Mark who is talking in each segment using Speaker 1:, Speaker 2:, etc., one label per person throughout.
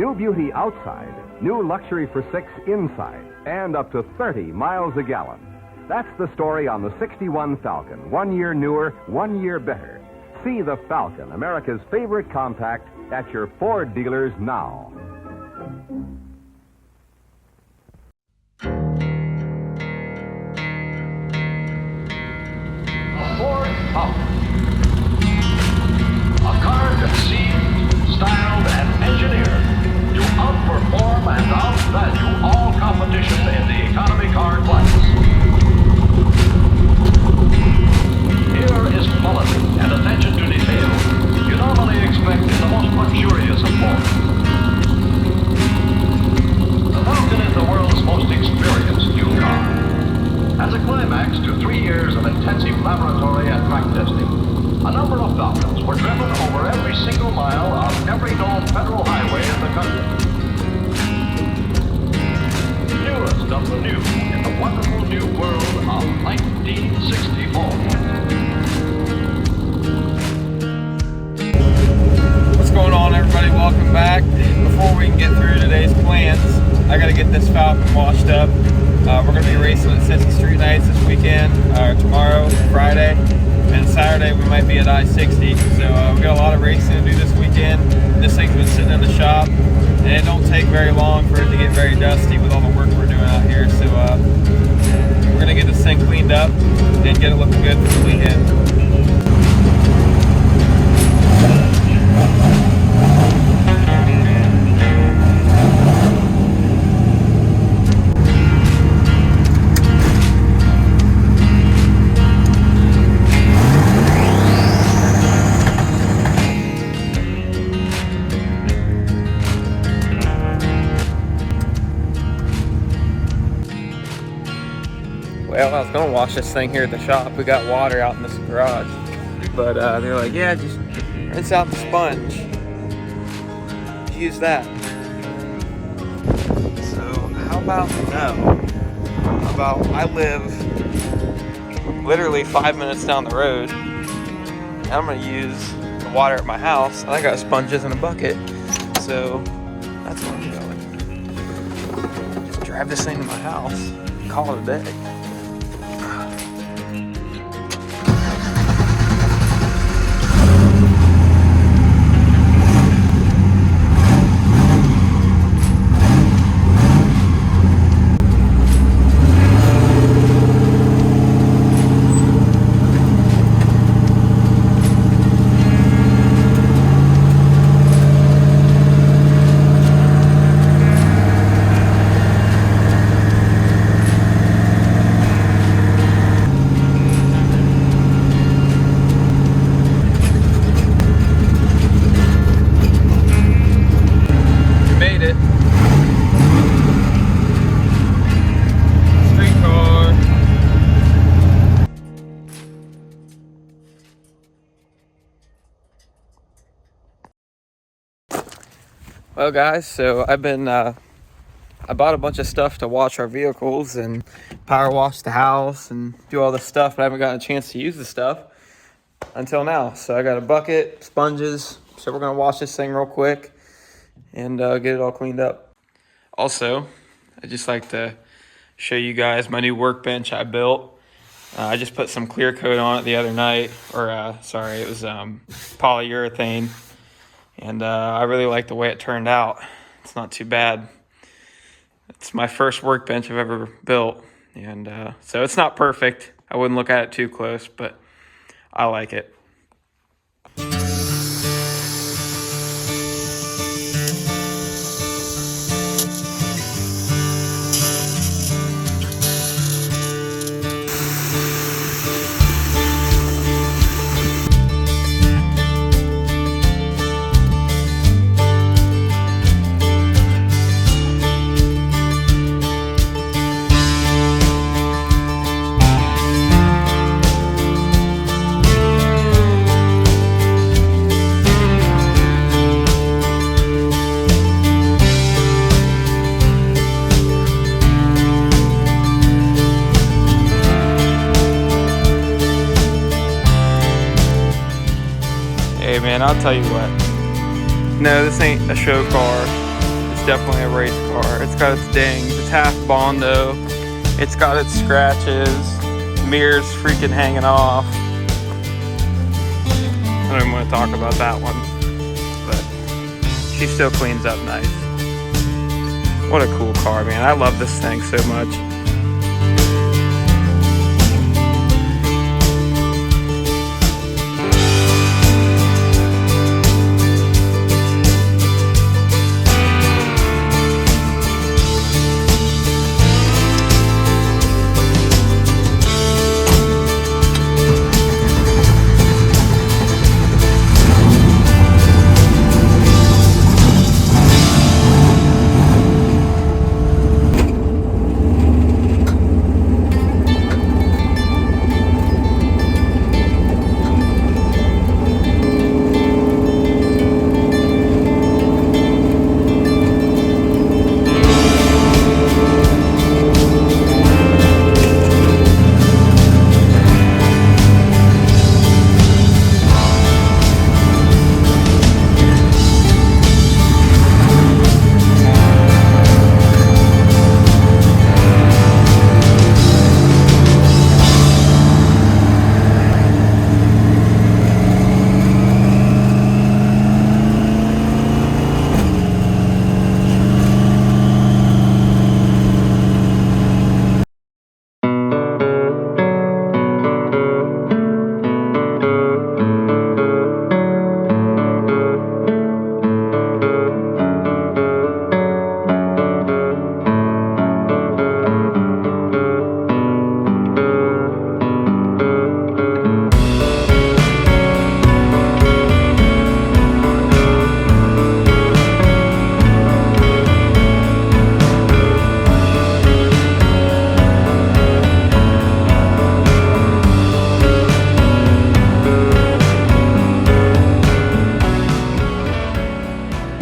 Speaker 1: New beauty outside, new luxury for 6 inside, and up to 30 miles a gallon. That's the story on the 61 Falcon. 1 year newer, 1 year better. See the Falcon, America's favorite compact, at your Ford dealers now.
Speaker 2: A Ford Falcon. A car conceived, styled, and engineered to outperform and outvalue all competition in the economy car class. Here is quality and attention to detail you normally expect in the most luxurious of Fords. The Falcon is the world's most experienced new car. As a climax to 3 years of intensive laboratory and track testing, a number of Falcons were driven over every single mile of every known federal highway in the country. Newest of the new in the wonderful new world of 1964.
Speaker 3: What's going on, everybody? Welcome back. Before we can get through today's plans, I got to get this Falcon washed up. We're going to be racing at Cincy Street Nights this weekend, tomorrow, Friday, and Saturday we might be at I-60. So we got a lot of racing to do this weekend. This thing's been sitting in the shop, and it don't take very long for it to get very dusty with all the work we're doing out here. So we're going to get this thing cleaned up and get it looking good for the weekend. Well, I was going to wash this thing here at the shop. We got water out in this garage. But they're like, yeah, just rinse out the sponge. Use that. So, how about I live literally 5 minutes down the road. And I'm going to use the water at my house. I got sponges in a bucket. So, that's where I'm going. Just drive this thing to my house and call it a day. Well guys, so I bought a bunch of stuff to wash our vehicles and power wash the house and do all this stuff, but I haven't gotten a chance to use the stuff until now. So I got a bucket, sponges, so we're gonna wash this thing real quick and get it all cleaned up. Also, I'd just like to show you guys my new workbench I built. I just put some clear coat on it the other night, or sorry, it was polyurethane. And I really like the way it turned out. It's not too bad. It's my first workbench I've ever built. And so it's not perfect. I wouldn't look at it too close, but I like it. Hey man, I'll tell you what. No, this ain't a show car. It's definitely a race car. It's got its dings. It's half Bondo. It's got its scratches. Mirrors freaking hanging off. I don't even want to talk about that one. But she still cleans up nice. What a cool car, man. I love this thing so much.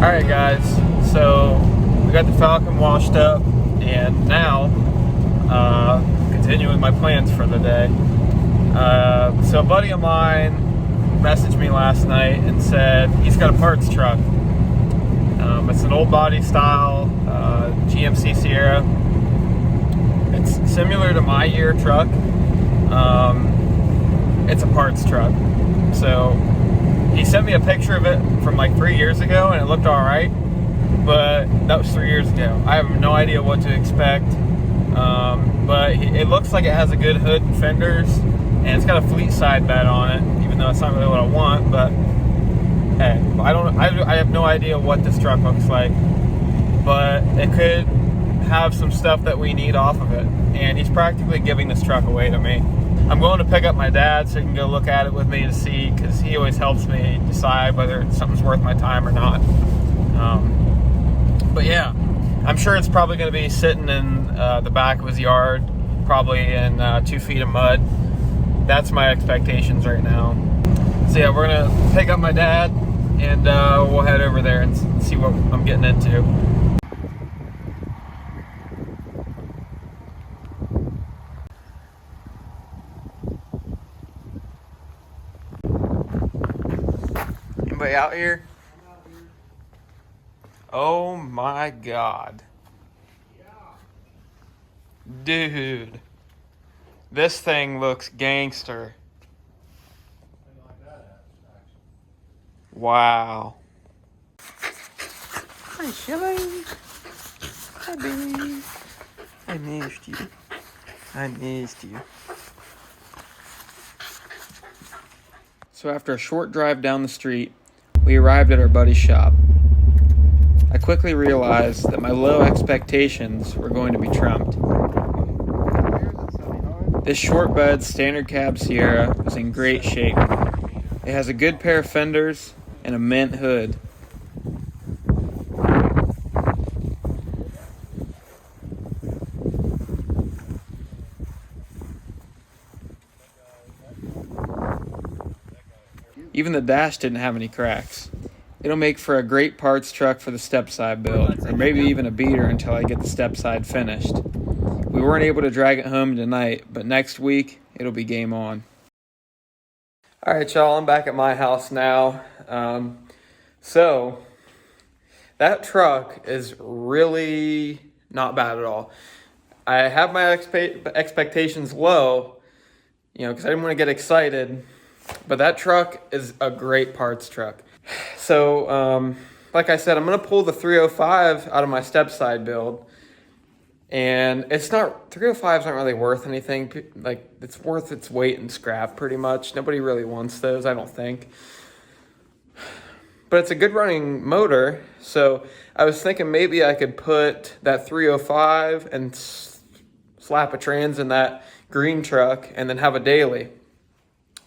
Speaker 3: Alright guys, so we got the Falcon washed up, and now continuing my plans for the day. So a buddy of mine messaged me last night and said he's got a parts truck. It's an old body style GMC Sierra. It's similar to my year truck. It's a parts truck. So he sent me a picture of it from like 3 years ago, and it looked all right, but that was 3 years ago. I have no idea what to expect, but it looks like it has a good hood and fenders, and it's got a fleet side bed on it, even though it's not really what I want. But hey, I have no idea what this truck looks like, but it could have some stuff that we need off of it, and he's practically giving this truck away to me. I'm going to pick up my dad so he can go look at it with me to see, because he always helps me decide whether something's worth my time or not. But yeah, I'm sure it's probably going to be sitting in the back of his yard, probably in 2 feet of mud. That's my expectations right now. So yeah, we're going to pick up my dad, and we'll head over there and see what I'm getting into. Anybody out here? Oh my God. Dude. This thing looks gangster. Wow. Hi, Shelly. Hi, baby. I missed you. I missed you. So after a short drive down the street, we arrived at our buddy's shop. I quickly realized that my low expectations were going to be trumped. This short bed standard cab Sierra was in great shape. It has a good pair of fenders and a mint hood. Even the dash didn't have any cracks. It'll make for a great parts truck for the Stepside build, or maybe even a beater until I get the Stepside finished. We weren't able to drag it home tonight, but next week, it'll be game on. Alright y'all, I'm back at my house now. So, that truck is really not bad at all. I have my expectations low, you know, because I didn't want to get excited. But that truck is a great parts truck. So, like I said, I'm going to pull the 305 out of my Stepside build. And it's not, 305s aren't really worth anything. Like, it's worth its weight in scrap pretty much. Nobody really wants those, I don't think. But it's a good running motor. So I was thinking maybe I could put that 305 and slap a trans in that green truck and then have a daily.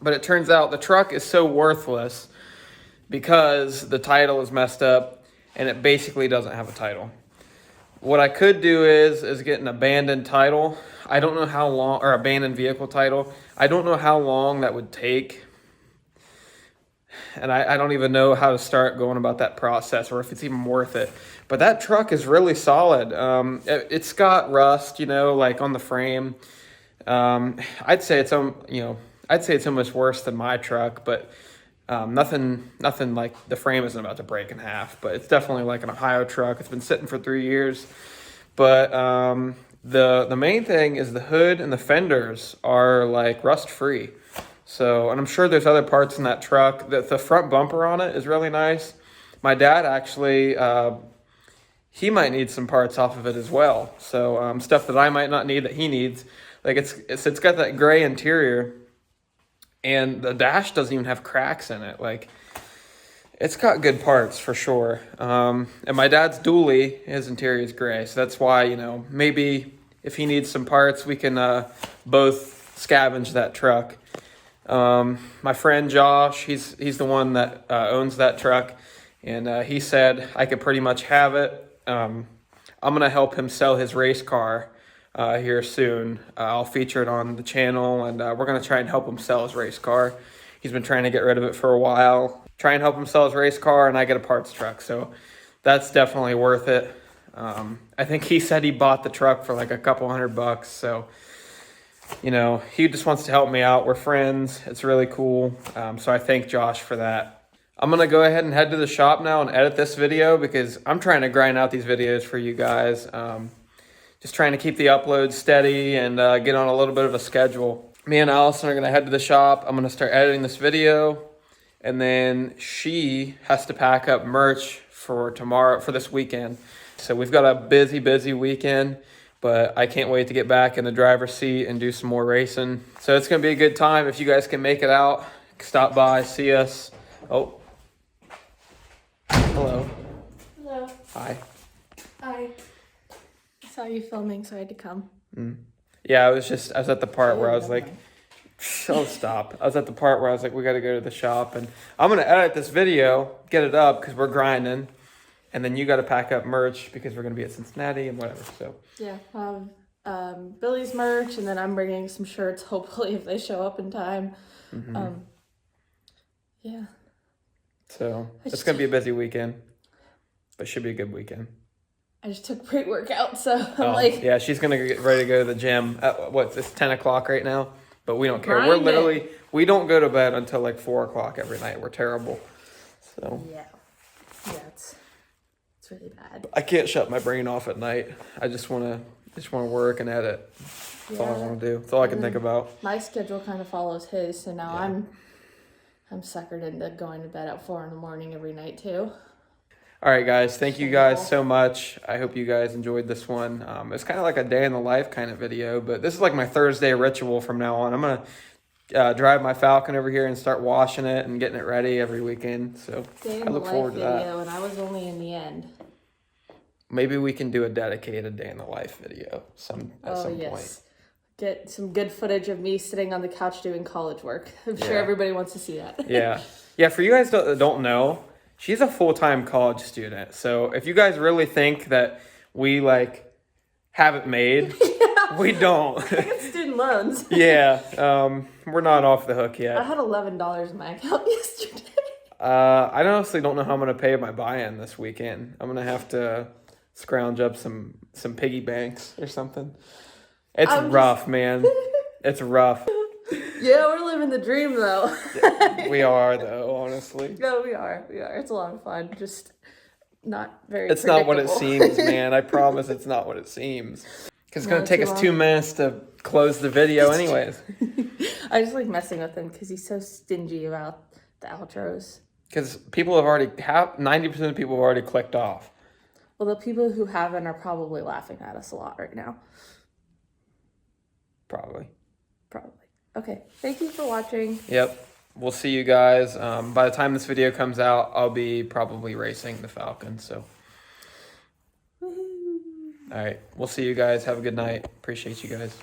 Speaker 3: But it turns out the truck is so worthless because the title is messed up and it basically doesn't have a title. What I could do is get an abandoned title. I don't know how long, or abandoned vehicle title. I don't know how long that would take. And I don't even know how to start going about that process or if it's even worth it. But that truck is really solid. It's got rust, you know, like on the frame. I'd say it's almost worse than my truck, but nothing like the frame isn't about to break in half. But it's definitely like an Ohio truck. It's been sitting for 3 years. But the main thing is the hood and the fenders are like rust free. So, and I'm sure there's other parts in that truck. The front bumper on it is really nice. My dad actually, he might need some parts off of it as well. So stuff that I might not need that he needs. Like it's got that gray interior, and the dash doesn't even have cracks in it. Like it's got good parts for sure. And my dad's dually, his interior is gray, so that's why, you know, maybe if he needs some parts, we can both scavenge that truck. My friend Josh, he's the one that owns that truck, and he said I could pretty much have it. I'm gonna help him sell his race car here soon. I'll feature it on the channel, and we're gonna try and help him sell his race car. He's been trying to get rid of it for a while. Try and help him sell his race car, and I get a parts truck, so that's definitely worth it. I think he said he bought the truck for like a couple $100, so you know, he just wants to help me out. We're friends. It's really cool. So I thank Josh for that. I'm going to go ahead and head to the shop now and edit this video because I'm trying to grind out these videos for you guys. Just trying to keep the uploads steady and get on a little bit of a schedule. Me and Allison are going to head to the shop. I'm going to start editing this video. And then she has to pack up merch for tomorrow, for this weekend. So we've got a busy, busy weekend. But I can't wait to get back in the driver's seat and do some more racing. So it's going to be a good time. If you guys can make it out, stop by, see us. Oh. Hello.
Speaker 4: Hello.
Speaker 3: Hi.
Speaker 4: Hi. I saw you filming, so I had to come.
Speaker 3: Yeah, I was at the part where I was like, oh, stop. I was at the part where I was like, we got to go to the shop. And I'm going to edit this video, get it up, because we're grinding. And then you got to pack up merch because we're going to be at Cincinnati and whatever. So
Speaker 4: yeah, Billy's merch, and then I'm bringing some shirts. Hopefully, if they show up in time. Yeah. So it's going to be a busy weekend, but should be a good weekend. I just took pre-workout, so I'm like,
Speaker 3: yeah, she's going to get ready to go to the gym. It's 10 o'clock right now, but we don't care. We don't go to bed until like 4 o'clock every night. We're terrible. So
Speaker 4: yeah, it's really bad.
Speaker 3: I can't shut my brain off at night. I just want to work and edit. That's all I want to do. That's all I can think about.
Speaker 4: My schedule kind of follows his, so now I'm suckered into going to bed at 4 a.m. every night too.
Speaker 3: All right, guys. Thank you guys so much. I hope you guys enjoyed this one. It's kind of like a day in the life kind of video, but this is like my Thursday ritual from now on. I'm gonna drive my Falcon over here and start washing it and getting it ready every weekend. So I look forward to that.
Speaker 4: And I was only in the end.
Speaker 3: Maybe we can do a dedicated day in the life video at some point.
Speaker 4: Get some good footage of me sitting on the couch doing college work. I'm sure everybody wants to see that.
Speaker 3: Yeah. For you guys that don't know, she's a full-time college student. So if you guys really think that we like have it made, we don't.
Speaker 4: I got student loans.
Speaker 3: We're not off the hook yet.
Speaker 4: I had $11 in my account yesterday.
Speaker 3: I honestly don't know how I'm gonna pay my buy-in this weekend. I'm gonna have to scrounge up some piggy banks or something. It's rough, man. It's rough.
Speaker 4: Yeah, we're living the dream though.
Speaker 3: We are though, honestly.
Speaker 4: No, we are. It's a lot of fun. Just not very
Speaker 3: It's not what it
Speaker 4: predictable.
Speaker 3: seems, man. I promise it's not what it seems. Because it's going to take us 2 minutes to close the video anyways.
Speaker 4: I just like messing with him because he's so stingy about the outros.
Speaker 3: Because people have already, 90% of people have already clicked off.
Speaker 4: Well, the people who haven't are probably laughing at us a lot right now.
Speaker 3: Probably.
Speaker 4: Okay, thank you for watching.
Speaker 3: Yep. We'll see you guys. By the time this video comes out, I'll be probably racing the Falcon, so.
Speaker 4: Woohoo.
Speaker 3: All right. We'll see you guys. Have a good night. Appreciate you guys.